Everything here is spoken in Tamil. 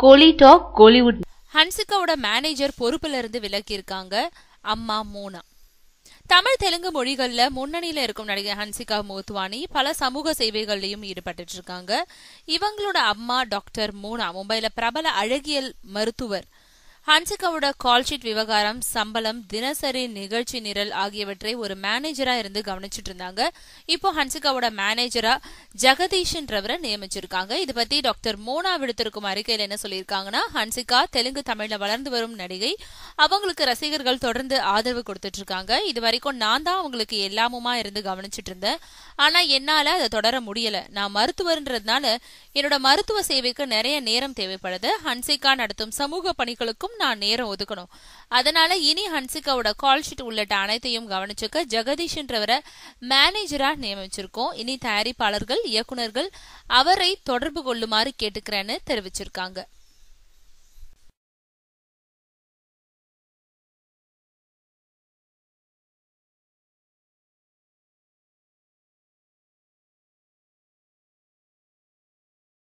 கோலி டாக் கோலிவுட். ஹன்சிகாவோட மேனேஜர் பொறுப்புல இருந்து விலக்கி இருக்காங்க அம்மா மோனா. தமிழ் தெலுங்கு மொழிகள்ல முன்னணியில இருக்கும் நடிகை ஹன்சிகா மோத்வானி பல சமூக சேவைகள்லயும் ஈடுபட்டு இருக்காங்க. இவங்களோட அம்மா டாக்டர் மோனா மும்பைல பிரபல அழகியல் மருத்துவர். ஹன்சிகாவோட கால்ஷீட் விவகாரம், சம்பளம், தினசரி நிகழ்ச்சி நிரல் ஆகியவற்றை ஒரு மேனேஜரா இருந்து கவனிச்சுட்டு இருந்தாங்க. இப்போ ஹன்சிகாவோட மேனேஜரா ஜெகதீஷ்ன்றவரை நியமிச்சிருக்காங்க. இது பத்தி டாக்டர் மோனா விடுத்திருக்கும் அறிக்கையில என்ன சொல்லியிருக்காங்கன்னா, ஹன்சிகா தெலுங்கு தமிழ்ல வளர்ந்து வரும் நடிகை. அவங்களுக்கு ரசிகர்கள் தொடர்ந்து ஆதரவு கொடுத்துட்டு இருக்காங்க. இது வரைக்கும் நான் தான் அவங்களுக்கு எல்லாமுமா இருந்து கவனிச்சுட்டு இருந்தேன். ஆனா என்னால அதை தொடர முடியல. நான் மருத்துவர்ன்றதுனால என்னோட மருத்துவ சேவைக்கு நிறைய நேரம் தேவைப்படுது. ஹன்சிகா நடத்தும் சமூக பணிகளுக்கும் நான் நேரம் ஒதுக்கணும். அதனால இனி ஹன்சிகாவோட கால்ஷீட் உள்ளிட்ட அனைத்தையும் கவனிச்சுக்க ஜெகதீஷ்ன்றவரை மேனேஜரா நியமிச்சிருக்கோம். இனி தயாரிப்பாளர்கள், இயக்குநர்கள் அவரை தொடர்பு கொள்ளுமாறு கேட்டுக்கிறேன்னு தெரிவிச்சிருக்காங்க.